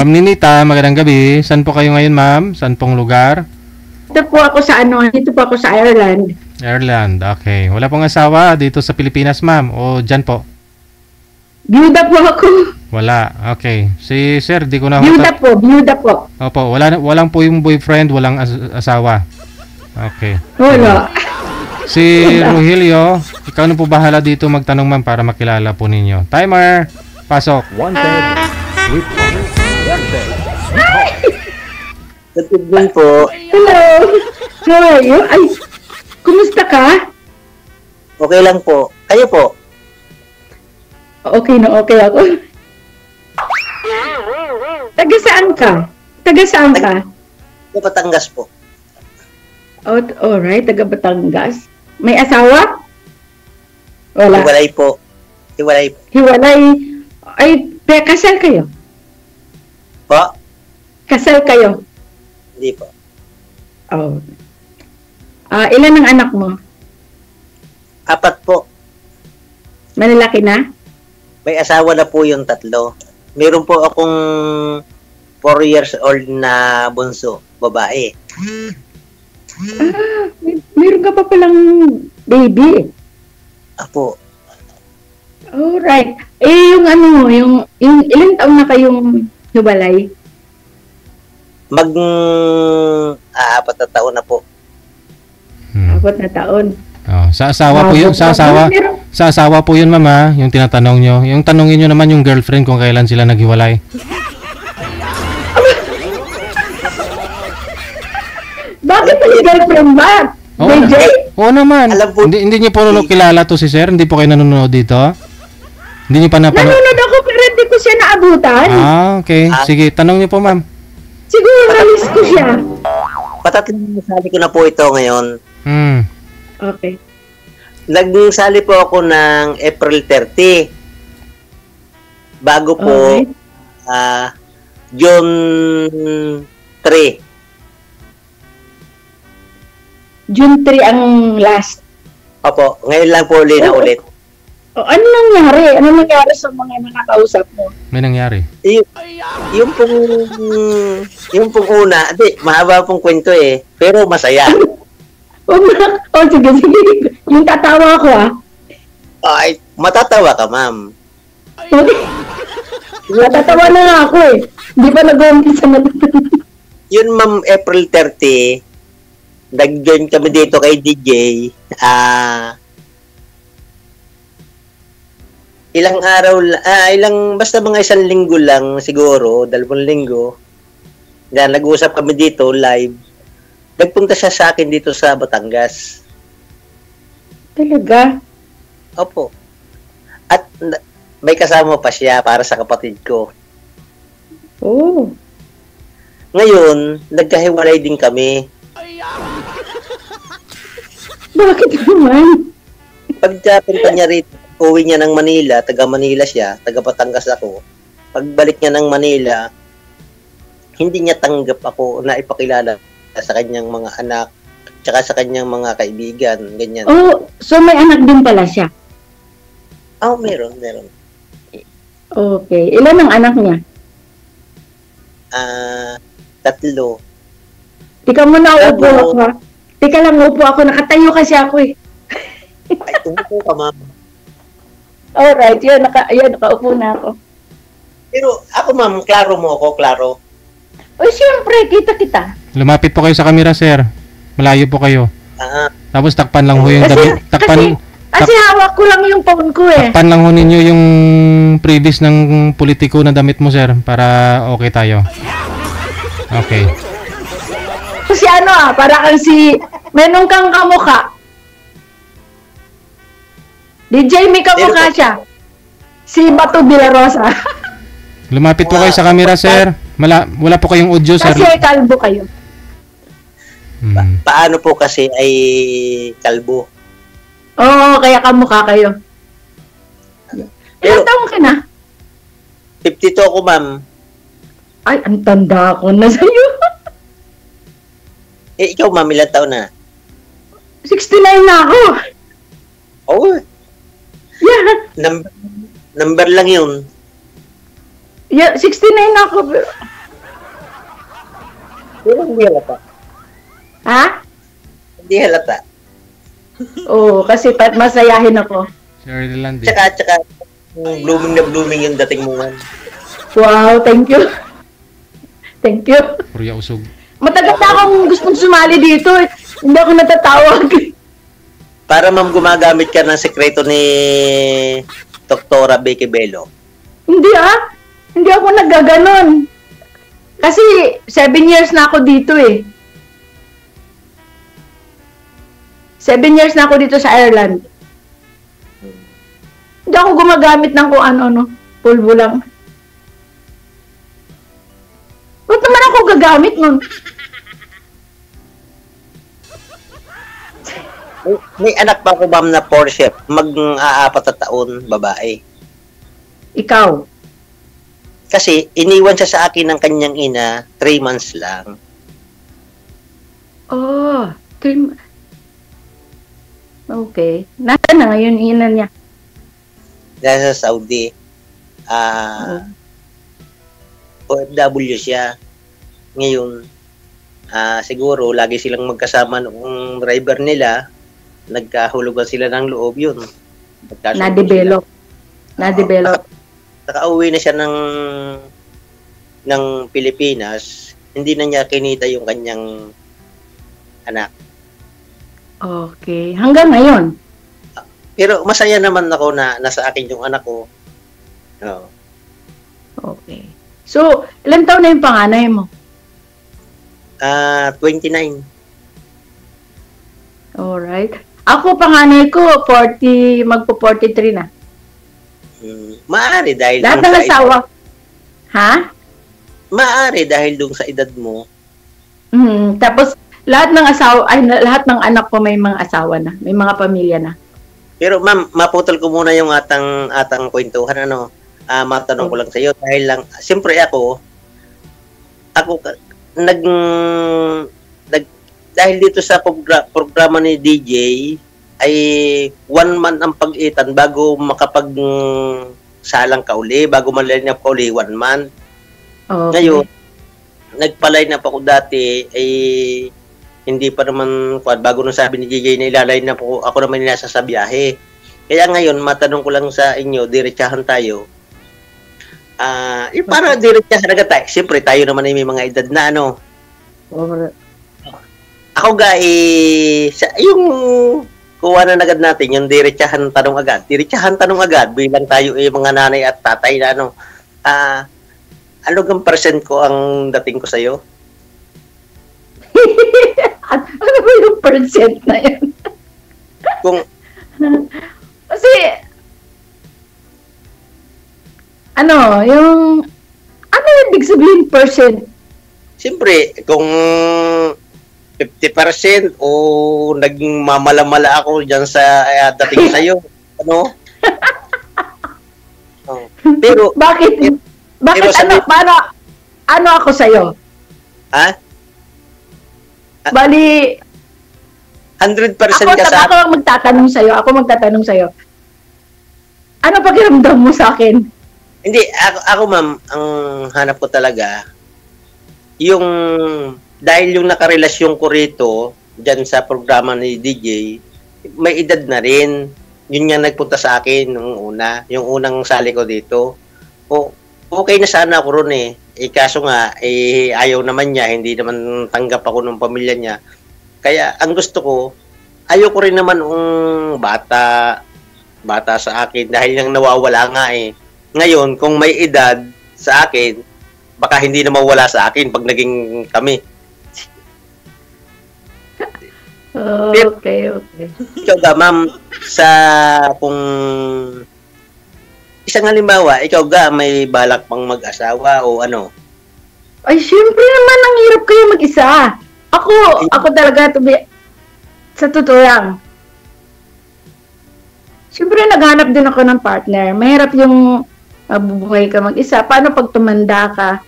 Ma'am Ninita, magandang gabi. Saan po kayo ngayon, ma'am? Saan pong lugar? Dito po ako sa Ireland. Ireland, okay. Wala pong asawa dito sa Pilipinas, ma'am? O dyan po? Byuda po ako. Wala, okay. Si sir, di ko na... Byuda po. Opo, walang po yung boyfriend, walang asawa. Okay. Wala. Si Rogelio, ikaw na po bahala dito magtanong, ma'am, para makilala po ninyo. Timer, pasok. Good evening po. Hello. How are you? Ay, kumusta ka? Okay lang po. Kayo po? Okay na okay ako. Taga saan ka? Sa Batangas po. Oh, alright, taga Batangas. May asawa? Wala. Hiwalay po. Hiwalay. Ay, kasal kayo? Po? Kasal kayo? Hindi po. Oh. Ilan ang anak mo? 4 po. Malalaki na? May asawa na po yung 3. Meron po akong 4 years old na bunso, babae. Meron ka pa palang baby. Apo. Alright. Yung ilang taon na kayong hiwalay? 4 na taon na po. 4 na taon. Oh, sa asawa po yun, sa asawa po yun, mama, yung tinatanong nyo. Yung tanongin nyo naman yung girlfriend kung kailan sila naghiwalay. Bakit yung girlfriend ba? DJ? Oo naman. Po, hindi niyo po kilala to si sir? Hindi po kayo nanonood dito? Hindi niyo pa napanood? Nanonood ako pero hindi ko siya naabutan. Okay. Sige, tanong niyo po, ma'am. Siguro na-miss ko siya. Patatlong sali ko na po ito ngayon. Okay. Nagsali po ako ng April 30. Bago po, June 3. June 3 ang last. Opo, ngayon lang po ulit na ulit. Ano nangyari? Ano nangyari sa mga nakakausap mo? May nangyari. Yung pong una, mahaba pong kwento pero masaya. Sige. Yung tatawa ko Ay, matatawa ka, ma'am. Okay. Matatawa na nga ako Hindi pa nag-umpisa na. Yun, ma'am, April 30, nag-join kami dito kay DJ. Ilang araw, basta mga 1 linggo lang siguro, 2 linggo. Yan, nag-uusap kami dito live. Nagpunta siya sa akin dito sa Batangas. Talaga? Opo. At may kasama pa siya para sa kapatid ko. Oh. Ngayon, nagkahiwalay din kami. Bakit naman? Pagpunta niya rito, uwi niya ng Manila, taga Manila siya, taga Batangas ako. Pagbalik niya ng Manila, hindi niya tanggap ako na ipakilala sa kanyang mga anak, tsaka sa kanyang mga kaibigan, ganyan. Oh, so may anak din pala siya? Meron. Okay. Ilan ang anak niya? 3. Tika mo na upo ako Tika lang upo ako. Nakatayo kasi ako Ay, tumupo ka, ma'am. Alright, nakaupo na ako. Pero ako, ma'am, klaro mo ako, klaro. Siyempre, kita. Lumapit po kayo sa camera, sir. Malayo po kayo. Tapos takpan lang ho yung damit. Kasi hawak ko lang yung phone ko Takpan lang ho ninyo yung previous ng politiko na damit mo, sir. Para okay tayo. Okay. Kasi para kang meron kang kamukha. DJ, may kamukha siya. Si Bato Villarosa. Lumapit po kayo sa camera, sir. Wala po kayong audio, sir. Kasi kalbo kayo. Paano po kasi ay kalbo? Oo, kaya kamukha kayo. Ilang taong ka na? 52 ako, ma'am. Ay, ang tanda ko na sa'yo. Ikaw, ma'am, ilang taon na? 69 na ako. Oo. Yeah. Number lang yun. Yeah, 69 na ako. Pero hindi halata. Ha? Hindi halata. Oo, kasi masayahin ako. Si Erland eh. Tsaka, blooming na blooming yung dating mo man. Wow, thank you. Thank you. Purya usog. Matagal na akong gustong sumali dito. Hindi ako natatawag. Para ma'am gumagamit ka ng sekreto ni Doktora Becky Bello. Hindi Hindi ako naggaganon. Kasi 7 years na ako dito eh. 7 years na ako dito sa Ireland. Hindi ako gumagamit ng kung ano, pulbo lang. Ba't naman ako gagamit nun? May anak pa ako ma'am na Porsche, mag-aapat na taon, babae. Ikaw. Kasi iniwan siya sa akin ng kanyang ina, 3 months lang. Oh, okay. Nasaan na ngayon ina niya? Dahil sa Saudi. OFW siya. Ngayon, siguro, lagi silang magkasama noong driver nila. Nagkahulugan sila ng loob yun. Na-develop. Nakauwi na siya ng Pilipinas. Hindi na niya kinita yung kanyang anak. Okay. Hanggang ngayon? Pero masaya naman ako na nasa akin yung anak ko. Oo. Okay. So, ilang taon na yung panganay mo? 29. Alright. Ako, panganay ko, 40, magpo-43 na. Maaari dahil Lahat ng asawa. Ha? Maaari dahil dun sa edad mo. Tapos, lahat ng asawa, lahat ng anak ko may mga asawa na. May mga pamilya na. Pero ma'am, maputol ko muna yung atang kwentuhan, ano. Matanong ko lang sa iyo dahil lang, siyempre ako dahil dito sa programa ni DJ ay 1 month ang pag-itan bago salang ka uli, bago ma-line up ka uli, 1 month. Okay. Ngayon, nagpa-line up ako dati ay hindi pa naman bago nung sabi ni DJ na ilaline up ako naman nasa sa biyahe. Kaya ngayon, matanong ko lang sa inyo, diretsahan tayo. Para diretsahan agad tayo. Siyempre, tayo naman ay may mga edad na ano. Ako yung kuha na agad natin, yung diretsahan tanong agad. Diretsahan tanong agad, bilang tayo ay mga nanay at tatay na ano. Ano gang percent ko ang dating ko sa'yo? Ano ba yung percent na yan? Kasi, yung ibig sabihin percent? Siyempre, kung 50% o naging mamala-mala ako dyan sa dating sa'yo, ano? Pero, Bakit pero ano ako sa'yo? Ha? Bali, 100% ka sa akin. Ako magtatanong sa'yo. Ano pakiramdam mo sa akin? Hindi, ako ma'am, ang hanap ko talaga, dahil yung nakarelasyon ko rito, dyan sa programa ni DJ, may edad na rin. Yun nga nagpunta sa akin nung yung unang sali ko dito. Okay na sana ako ron eh. Kaso nga, ayaw naman niya, hindi naman tanggap ako ng pamilya niya. Kaya, ang gusto ko, ayaw ko rin naman bata sa akin dahil yung nawawala nga eh. Ngayon, kung may edad sa akin, baka hindi na mawala sa akin pag naging kami. Okay. Ikaw ga, ma'am, kung isang halimbawa, ikaw ga, may balak pang mag-asawa o ano? Ay, syempre naman, ang hirap kayo mag-isa. Ako talaga, sa totoo lang. Syempre, naghanap din ako ng partner. Mahirap yung mabubuhay ka mag-isa. Paano pag tumanda ka,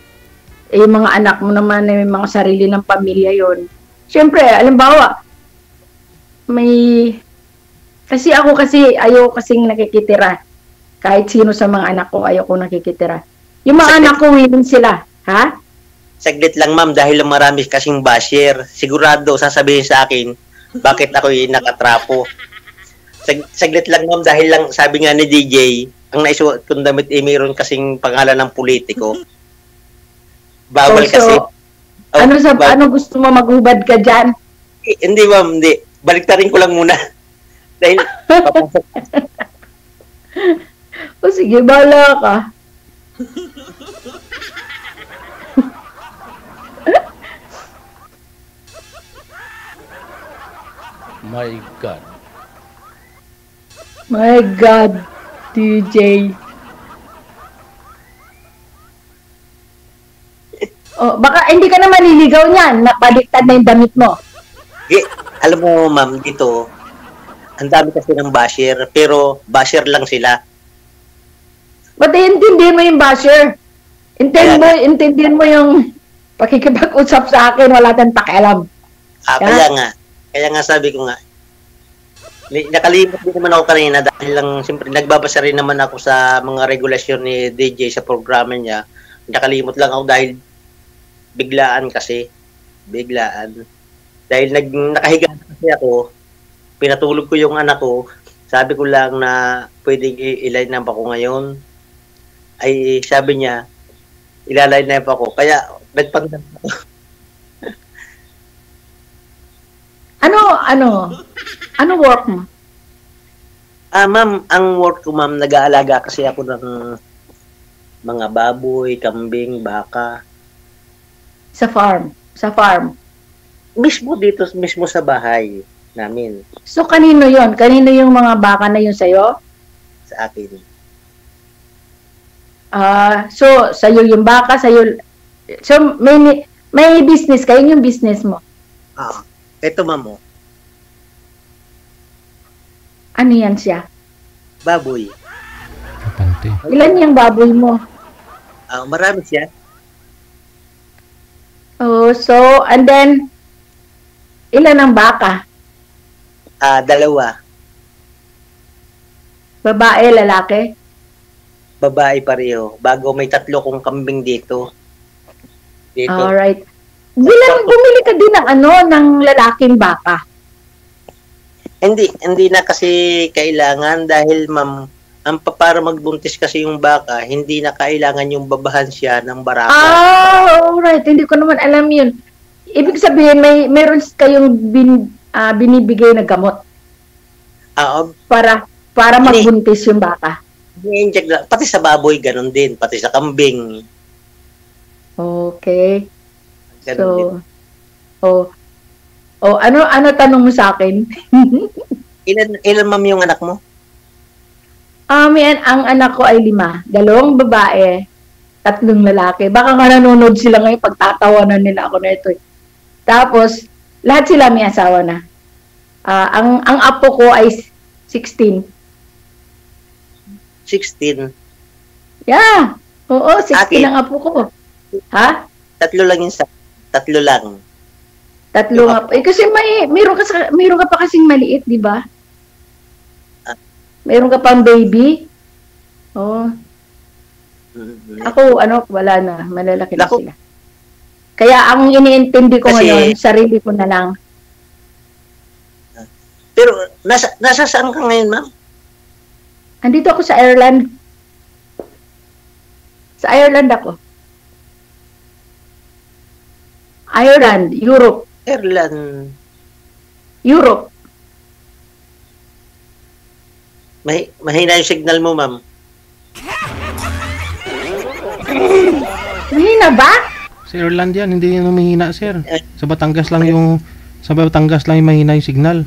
yung mga anak mo naman, may mga sarili ng pamilya yon. Syempre, alimbawa, kasi ayaw kasing nakikitira. Kahit sino sa mga anak ko, ayaw ko nakikitira. Yung mga anak ko, willing sila. Ha? Saglit lang ma'am, dahil lang marami kasing basher. Sigurado sasabihin sa akin, bakit ako'y nakatrapo. Saglit lang ma'am, dahil lang sabi nga ni DJ, ang naisuot kong damit mayroon kasing pangalan ng politiko. Bawal kasi. Ano gusto mo maghubad ka dyan? Hindi ma'am, hindi. Baliktarin ko lang muna. Dahil papasok. O sige, bahala ka. My God. My God, DJ. Oh, baka hindi ka na maliligaw niyan, napaliktad na yung damit mo. Alam mo ma'am, dito, ang dami kasi ng basher, pero basher lang sila. Ba't intindihin mo yung basher? Intindihin mo yung pakikipag-usap sa akin, wala tayong pakialam. Kaya nga sabi ko nga, nakalimot din naman ako kanina dahil lang siyempre nagbabasa rin naman ako sa mga regulasyon ni DJ sa programa niya. Nakalimot lang ako dahil biglaan. Dahil nakahiga kasi ako, pinatulog ko yung anak ko, sabi ko lang na pwedeng i-line up ako ngayon. Ay sabi niya, ilaline up ako. Kaya nagpagdang ako. Ano work mo? Ma'am, ang work ko ma'am, nag-aalaga kasi ako ng mga baboy, kambing, baka. Sa farm. Mismo sa bahay namin. So, kanino yon? Kanino yung mga baka na yun sa'yo? Sa akin. So, sa'yo yung baka, sa'yo... So, may business kayo, yung business mo. Ito ma'am, oh. Ano yan siya? Baboy. Kapante. Ilan yung baboy mo? Marami siya. Oh, so, and then, ilan ang baka? 2. Babae, lalaki? Babae pareho. Bago may 3 kong kambing dito. Alright. Bumili ka din ng lalaking baka. Hindi na kasi kailangan dahil ma'am, para magbuntis kasi yung baka, hindi na kailangan yung babahan siya ng barako. Alright. Hindi ko naman alam yun. Ibig sabihin, meron kayong binibigay na gamot. Para magbuntis yung baka. Pati sa baboy, ganun din. Pati sa kambing. Okay. Ganun din. Ano tanong mo sa akin? Ilan ma'am yung anak mo? Ang anak ko ay 5. 2 babae, 3 lalaki. Baka nga nanonood sila ngayon, pagtatawanan nila ako na ito. Tapos, lahat sila may asawa na. Ang apo ko ay 16. 16? Yeah. Oo, 16 ang apo ko. Ha? 3 lang yun 3 lang. 3 apo. Kasi mayroon ka pa kasing maliit, di ba? Mayroon ka pang baby. Oh. Ako, wala na. Malalaki na sila. Kaya ang iniintindi ko ngayon, sarili ko na lang. Pero, nasa saan ka ngayon, ma'am? Andito ako sa Ireland. Sa Ireland ako. Ireland, Europe. Ireland. Europe. Mahina yung signal mo, ma'am. Mahina ba? Sa Ireland yan, hindi yan humihina, sir. Sa Batangas lang yung mahina yung signal.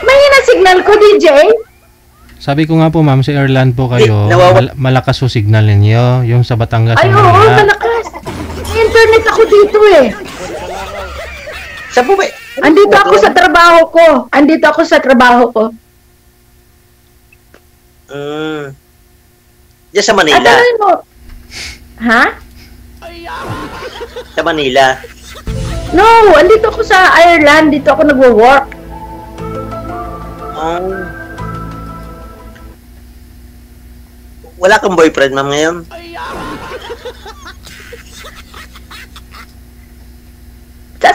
Mahina signal ko, DJ? Sabi ko nga po, ma'am, sa Ireland po kayo, malakas yung signal ninyo. Yung sa Batangas. Ay, oo, malakas. May internet ako dito eh. Sa po ba? Andito ako sa trabaho ko. Diyan sa Manila. At ano mo? Ha? Sa Manila. No, andito ako sa Ireland. Dito ako nagwo-work. Wala kang boyfriend, ma'am, ngayon?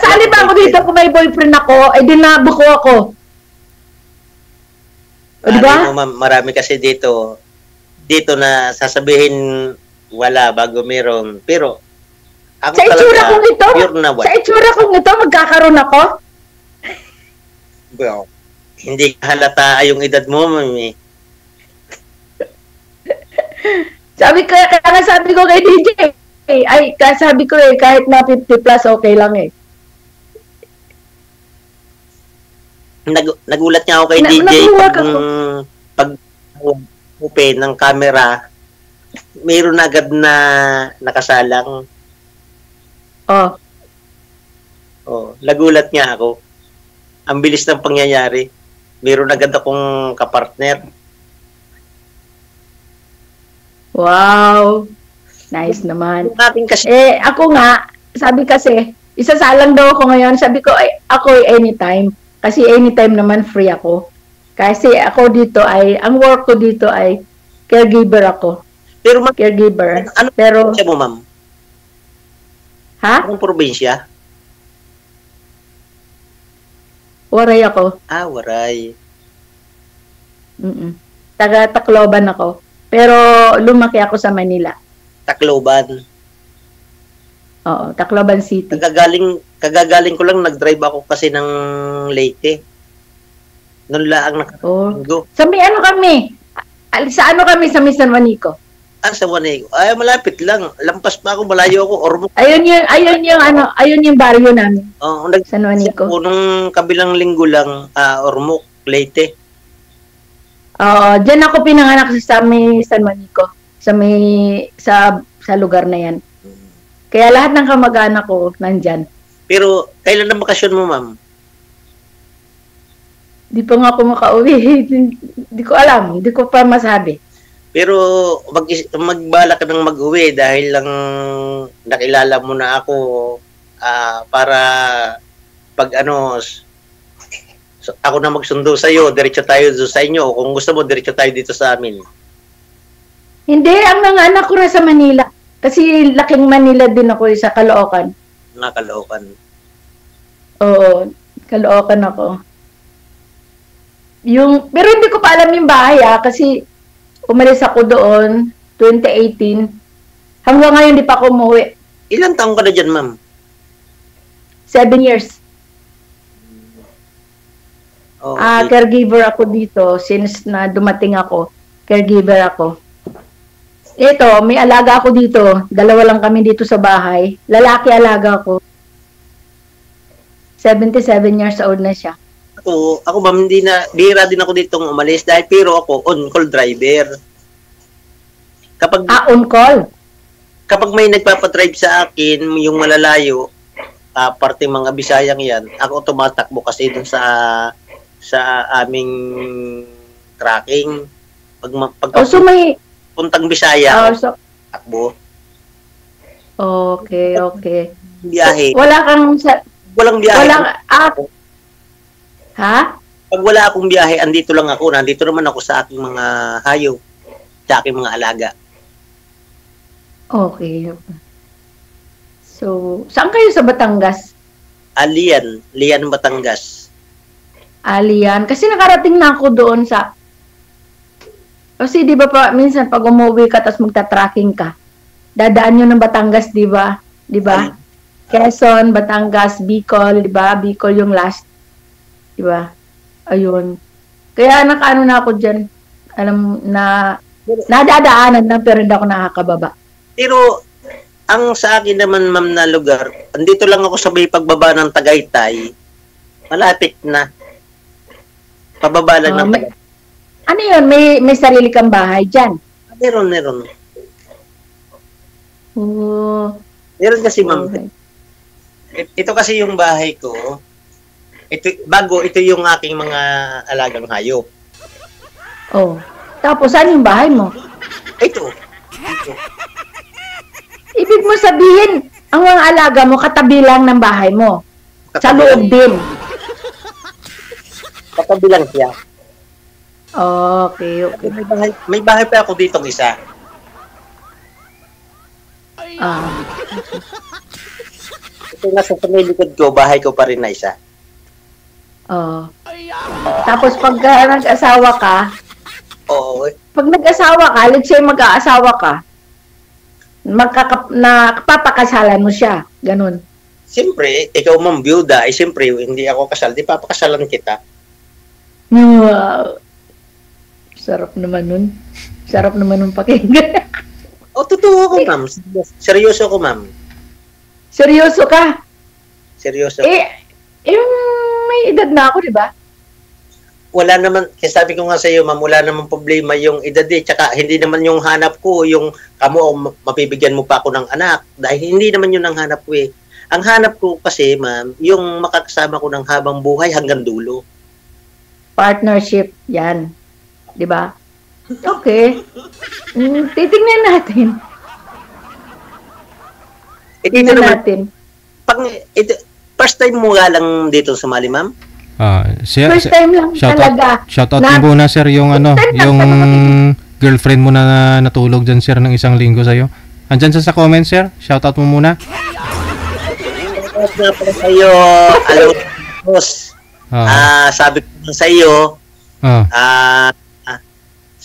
Sasali ba ako dito kung may boyfriend ako, eh dinabuko ako. O, di ba? Ma'am, marami kasi dito na sasabihin wala bago meron. Pero ako Sa itsura talaga, kong ito, pure na sa itsura kong ito, magkakaroon ako? Well, hindi halata yung edad mo, mami. Kaya nga sabi ko kay DJ, sabi ko kahit na 50 plus, okay lang eh. Nagulat nga ako kay DJ pag open ng camera, mayroon agad na nakasalang. Oh. Nagulat nga ako. Ang bilis ng pangyayari. Mayroon agad akong kapartner. Wow. Nice naman. Natin kasi Ako nga, sabi kasi, isasalang daw ako ngayon. Sabi ko, ako anytime. Kasi anytime naman free ako. Kasi ako dito ang work ko dito ay caregiver ako. Pero Caregiver. ano Pero, probinsya mo, ma'am? ha? Anong probinsya? Waray ako. Waray. Taga Tacloban ako. Pero lumaki ako sa Manila. Tacloban. Oo, Tacloban City. Kagagaling ko lang, nag-drive ako kasi ng Leyte. Noon lang Oh. Sa may ano kami? Sa ano kami sa San Juanico? Sa Juanico. Malapit lang. Lampas pa ako, malayo ako. Ormoc. Ayun yung baryo namin. San Juanico. Nung kabilang linggo lang, Ormoc, Leyte. Oo, diyan ako pinanganak sa may San Juanico. Sa lugar na yan. Kaya lahat ng kamag-anak ko nandyan. Pero kailan ang bakasyon mo, ma'am? Di pa nga ako makauwi. Di ko alam. Di ko pa masabi. Pero magbala ka ng mag-uwi dahil lang nakilala mo na ako para pag ako na magsundo sa iyo, diretso tayo sa inyo. Kung gusto mo, diretso tayo dito sa amin. Hindi, ang mga anak ko na sa Manila. Kasi laking Manila din ako sa Caloocan. Caloocan. Oo, Caloocan ako. Pero hindi ko pa alam yung bahay kasi umalis ako doon 2018. Hanggang ngayon di pa ako umuwi. Ilang taong ka na dyan, ma'am? 7 years. Okay. Caregiver ako dito since na dumating ako. Caregiver ako. Ito, may alaga ako dito. 2 lang kami dito sa bahay. Lalaki alaga ako. 77 years old na siya. Ako ma'am, bihira din ako ditong umalis pero ako on-call driver. On-call? Kapag may nagpapadrive sa akin, yung malalayo, parte mga Bisayang yan, ako tumatakbo kasi dun sa aming tracking. So may puntang Bisaya, takbo. Okay. Biyahe. Walang biyahe. Ha? Pag wala akong biyahe, andito lang ako. Nandito naman ako sa aking mga hayop, sa aking mga alaga. Okay. So, saan kayo sa Batangas? Lian, Batangas. Lian. Kasi nakarating na ako doon kasi di ba minsan pag umuwi ka tapos magta-tracking ka, dadaan nyo ng Batangas, di ba? Di ba? Quezon, Batangas, Bicol, di ba? Bicol yung last. Di ba? Ayun. Kaya nakaano na ako dyan. Alam na, nadadaanan na pero hindi ako nakakababa. Pero, ang sa akin naman, ma'am, na lugar, andito lang ako sa may pagbaba ng Tagaytay. Malapit na. Pababa lang ng Tagaytay. Ano yun? May sarili kang bahay dyan? Meron. Meron kasi, ma'am. Okay. Ito kasi yung bahay ko. Ito yung aking mga alagang hayop. Tapos, saan yung bahay mo? Ito. Ibig mo sabihin, ang mga alaga mo, katabi lang ng bahay mo. Sa loob din. Katabi lang siya. Okay. May bahay pa ako dito isa. ito nasa sa may likod ko, bahay ko pa rin na isa. Oh. Tapos pag nag-asawa ka, Oo. pag nag-asawa ka, let's say mag-aasawa ka, papakasalan mo siya. Ganun. Siyempre, ikaw ma'am, byuda, siyempre, hindi ako kasal, di papakasalan kita. Wow. Sarap naman nun. Sarap naman nun pakinggan. Totoo ako, ma'am. Seryoso ako, ma'am. Seryoso ka? Seryoso. Yung may edad na ako, di ba? Wala naman, kasi sabi ko nga sa iyo, ma'am, wala naman problema yung edad tsaka hindi naman yung hanap ko, yung mapibigyan mo pa ako ng anak. Dahil hindi naman yun ang hanap ko Ang hanap ko kasi, ma'am, yung makakasama ko ng habang buhay hanggang dulo. Partnership, yan. Di ba? Okay. Titingnan natin. Tingnan natin. First time mo nga lang dito sumali, ma'am? First time lang talaga. Shoutout mo muna, sir, yung girlfriend mo na natulog dyan, sir, ng isang linggo sa'yo. Andyan sa comment, sir. Shoutout mo muna. Shoutout nga pala sa'yo. Alam mo, boss. Sabi ko naman sa'yo,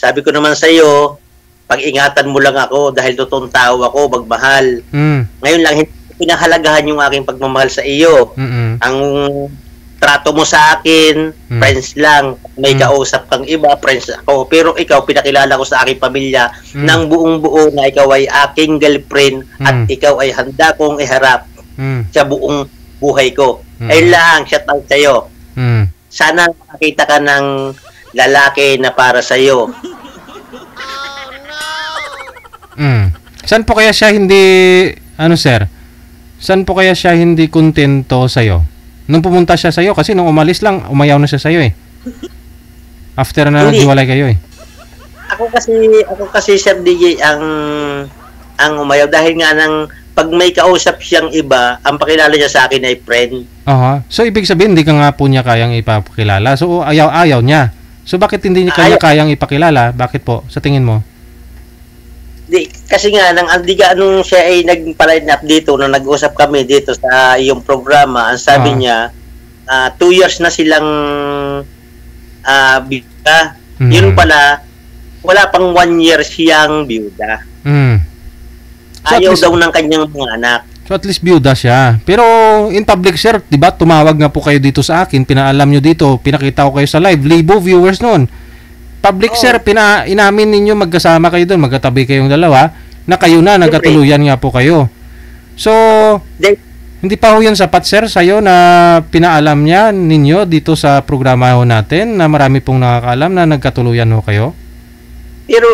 sabi ko naman sa'yo, pag-ingatan mo lang ako dahil totoong tao ako, magmahal. Ngayon lang, hindi pinahalagahan yung aking pagmamahal sa iyo. Ang trato mo sa akin, friends lang. May kausap kang iba, friends ako. Pero ikaw, pinakilala ko sa aking pamilya ng buong buo na ikaw ay aking girlfriend at ikaw ay handa kong iharap sa buong buhay ko. Ayun lang, shout out sa'yo. Sana makakita ka ng lalaki na para sa'yo. Saan po kaya siya hindi, sir? Saan po kaya siya hindi kontento sa'yo? Nung pumunta siya sa'yo, kasi nung umalis lang, umayaw na siya sa'yo After na naghiwalay kayo Ako kasi Sir DJ ang umayaw dahil nga pag may kausap siyang iba, ang pakilala niya sa akin ay friend. So ibig sabihin hindi ka nga po niya kayang ipakilala. So ayaw niya. So bakit hindi niya kayang ipakilala? Bakit po sa tingin mo? Kasi nga nung siya ay nagpa-line up dito nung nag-usap kami dito sa iyong programa, ang sabi niya 2 years na silang biyuda. Yun pala wala pang 1 year siyang biyuda. So ayaw daw ng kanyang mga anak. So at least biyuda siya. Pero in public, sir, 'di ba, tumawag nga po kayo dito sa akin, pinaalam niyo dito, pinakita ko kayo sa live, libo viewers noon. Public, sir, inamin ninyo magkasama kayo doon, magkatabi kayong dalawa, na kayo na, nagkatuluyan nga po kayo. So, hindi pa ho yan sapat, sir, sa'yo na pinaalam niya ninyo dito sa programa ho natin na marami pong nakakaalam na nagkatuluyan ho kayo? Pero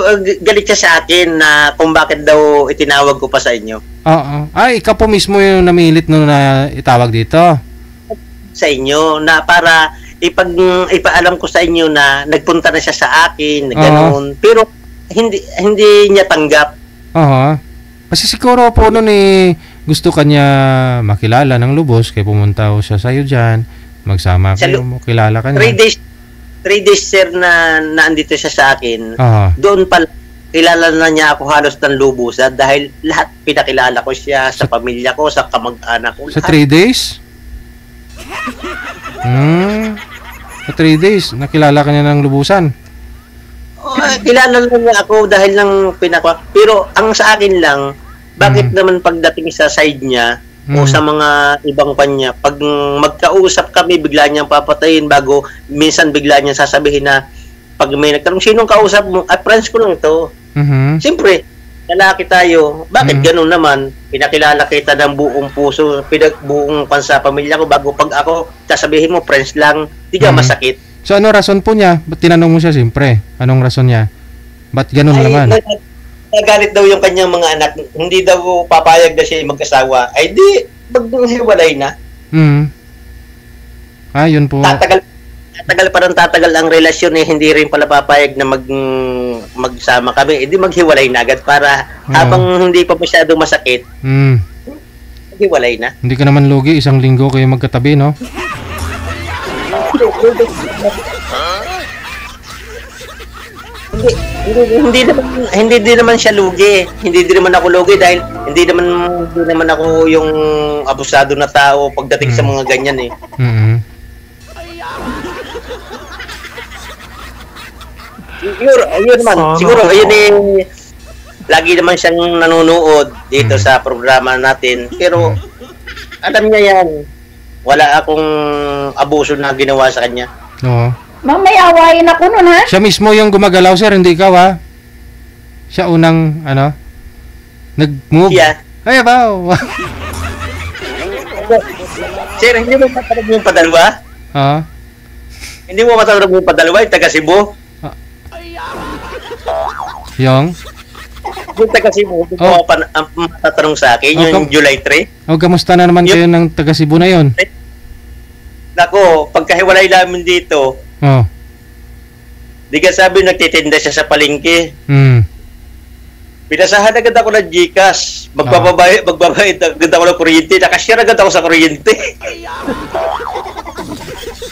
galit siya sa akin na kung bakit daw itinawag ko pa sa inyo. Ay, ikaw po mismo yung namilit no na itawag dito? Sa inyo, na para ipaalam ko sa inyo na nagpunta na siya sa akin, ganoon. Pero hindi niya tanggap. Kasi siguro po noon gusto kanya makilala ng lubos, kaya pumunta ho siya sa'yo dyan, magsama kayo, kilala ka niya. 3 days, sir, na naandito siya sa akin. Doon pala, kilala na niya ako halos ng lubusan dahil lahat pinakilala ko siya sa pamilya ko, sa kamag-anak ko. Sa 3 days? Sa 3 days, nakilala ka niya ng lubusan? Kilala lang niya ako dahil lang pero ang sa akin lang, bakit naman pagdating sa side niya o sa mga ibang kanya, pag magkausap kami, bigla niyang papatayin bago minsan bigla niyang sasabihin na pag may nagtanong, sinong kausap mo? Friends ko lang ito. Siyempre, lalaki tayo. Bakit ganun naman? Pinakilala kita ng buong puso, buong pansa pamilya ko bago pag ako, sasabihin mo, friends lang, di ka masakit. So ano rason po niya? Ba't tinanong mo siya siyempre? Anong rason niya? Ba't ganun naman? Nagalit daw yung kanyang mga anak. Hindi daw papayag na siya mag-asawa. Ay di, maghiwalay na. Yun po. Tatagal ang relasyon hindi rin pala papayag na magsama kami. Di maghiwalay na agad para habang hindi pa masyado masakit. Maghiwalay na. Hindi ka naman lugi, 1 linggo kayo magkatabi, no? Hindi, hindi din naman siya lugi. Hindi din naman ako lugi dahil hindi naman ako yung abusado na tao pagdating sa mga ganyan eh. Mm. Yun naman. Siguro, yun eh, lagi naman siyang nanonood dito sa programa natin. Pero, alam niya yan. Wala akong abuso na ginawa sa kanya. Oo. Ma'am, may awayin ako nun, ha? Siya mismo yung gumagalaw, sir, hindi ikaw, ha? Siya unang, nag-move. Yeah. Ay, ba? Sir, hindi mo matanong yung padalwa? Oo. Hindi mo matanong yung padalwa, yung taga Cebu? Yung? Yung taga Cebu, hindi mo matatanong sa akin, yung July 3. O, kamusta na naman kayo ng taga Cebu na yun? Nako, pagkahiwalay namin dito, Oh. di ka sabi nagtitinda siya sa palengke. Pinasahan agad ako ng GCash. Magbabayad agad ako ng kuryente. Nakashare agad ako sa kuryente.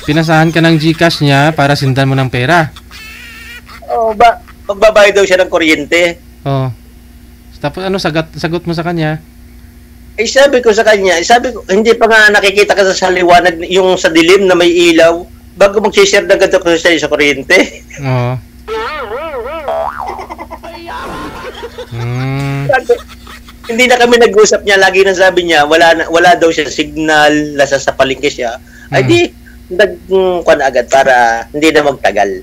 Pinasahan ka ng GCash niya para sindan mo ng pera. Magbabayad daw siya ng kuryente. Oh. Tapos sagot mo sa kanya? Sabi ko sa kanya, hindi pa nga nakikita ka sa liwanag, yung sa dilim na may ilaw, bago mag-share na agad ako sa kuryente. Oo. Hindi na kami nag-usap niya, lagi na sabi niya, wala daw siya signal, nasa sa palengke siya. Ay di, nagkuhan agad para hindi na magtagal.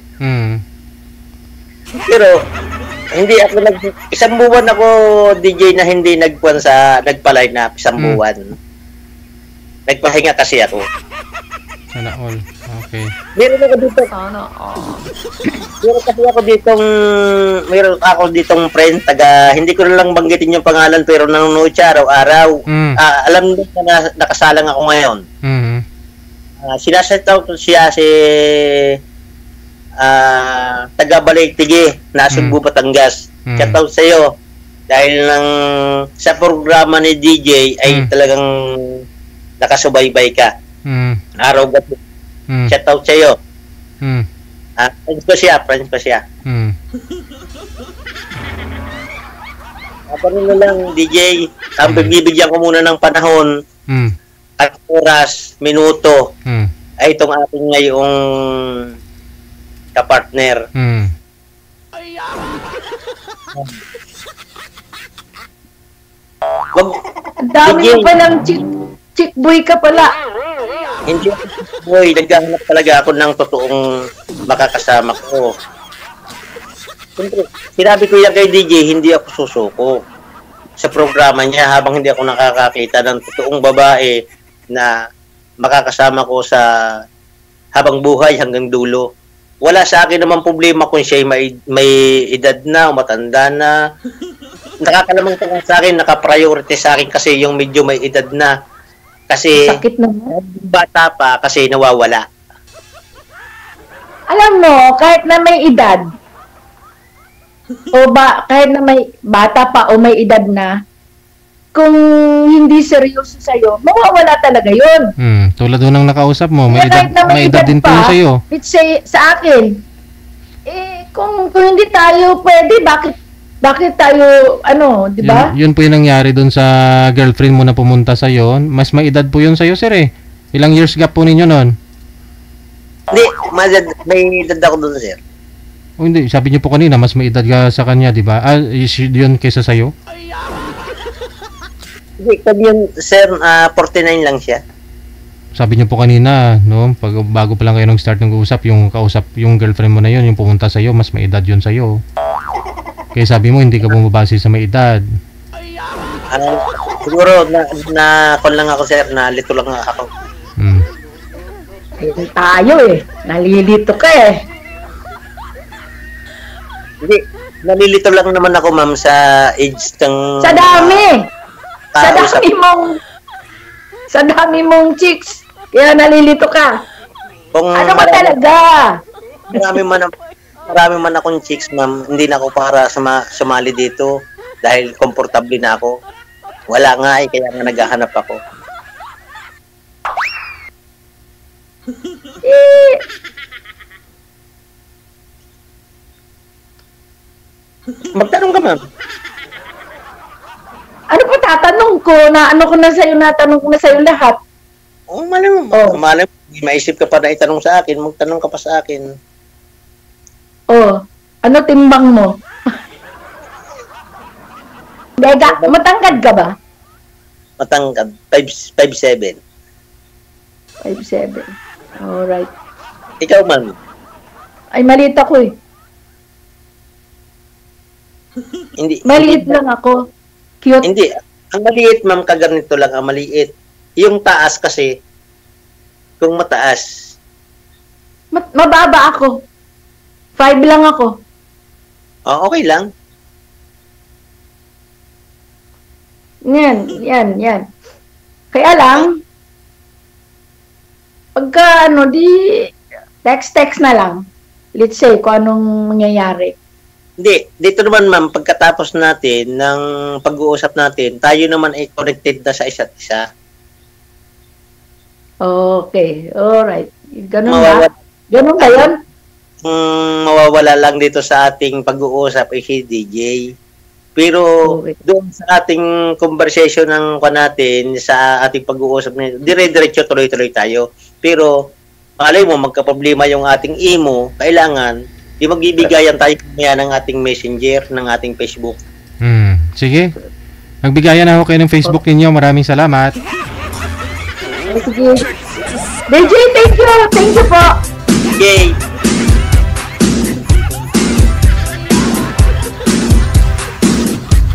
Pero, hindi ako isang buwan ako DJ na hindi nagpa-line up, isang buwan. Nagpahinga kasi ako. Sana all. Okay. Meron ako ditong friend, hindi ko na lang banggitin yung pangalan pero nanonood siya araw-araw. Alam mo na nakasalang ako ngayon. Sinaset out siya si taga Balaytige, nasa Cebu, Batangas. Shout out sa'yo. Dahil sa programa ni DJ ay talagang nakasubaybay ka. Araw-gabi. Shout out sa'yo. Friends ko siya. Ako na lang, DJ, ang bibigyan ko muna ng panahon at oras, minuto, ay itong ating ngayong kapartner. Ang dami mo palang chick boy ka pala. Hindi ako boy, naghahanap talaga ako ng totoong makakasama ko. Siyempre, sinabi ko yan kay DJ, hindi ako susuko sa programa niya habang hindi ako nakakakita ng totoong babae na makakasama ko sa habang buhay hanggang dulo. Wala sa akin naman problema kung siya may edad na o matanda na. Nakakalamang sa akin, naka-priority sa akin kasi yung medyo may edad na. Kasi sakit naman. Bata pa kasi nawawala. Alam mo, kahit na may edad, kahit na may bata pa o may edad na, kung hindi seryoso sa'yo, mawawala talaga yun. Tulad doon ng nakausap mo, may edad din po yun sa'yo. It's sa akin. Kung hindi tayo pwede, bakit tayo, di ba? Yun po yung nangyari doon sa girlfriend mo na pumunta sa'yo. Mas may edad po yun sa'yo, sir eh. Ilang years gap po ninyo nun? Hindi, may edad ako doon, sir. O hindi, sabi niyo po kanina, mas may edad ka sa kanya, di ba? Yun kaysa sa'yo? Hindi, kami yun, sir, 49 lang siya. Sabi niyo po kanina, no, bago pa lang kayo nag-start ng usap, yung girlfriend mo na yun, yung pumunta sa'yo, mas may edad yun sa'yo. Kaya sabi mo, hindi ka bumabase sa may edad. Siguro, kon lang ako, sir, nalito lang ako. Tayo nalilito ka Hindi, nalilito lang naman ako, ma'am, sa age ng... Sa dami! Sa dami mong chicks, kaya nalilito ka. Ano ba talaga? Marami man akong chicks, ma'am. Hindi na ako para sumali dito dahil komportable na ako. Wala nga kaya nga naghahanap ako. Magtanong ka, ma'am. Ano pa tatanong ko? Natanong ko na sa'yo lahat. Oh, malay mo. Oh. Malay mo, maisip ka pa na itanong sa akin, magtanong ka pa sa akin. Oh, ano timbang mo? Bega, matangkad ka ba? Matangkad, 5'7". 5'7". Alright. Ikaw, ma'am. Ay, maliit ako eh. Hindi. Maliit lang ako. Cute. Hindi. Ang maliit, ma'am, kaganito lang ang maliit. Yung taas kasi, kung mataas. Mababa ako. 5 lang ako. Oh, okay lang. Yan. Kaya lang, pagka di text na lang. Let's say, kung anong mangyayari. Hindi. Dito naman, ma'am, pagkatapos natin ng pag-uusap natin, tayo naman ay connected na sa isa't isa. Okay. Alright. Ganun Mawawala. ba? Ganun ba yun? Mawawala lang dito sa ating pag-uusap ay si DJ. Pero Okay. doon sa ating conversation ng natin, sa ating pag-uusap nito, dire-diretso tuloy-tuloy tayo. Pero malay mo, magka-problema yung ating imo, kailangan di magbibigayan tayo kaya ng ating messenger, ng ating Facebook. Sige. Magbigayan ako kayo ng Facebook ninyo. Maraming salamat. Sige. DJ, thank you. Thank you po. Okay.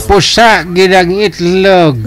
Pusa, ginang itlog.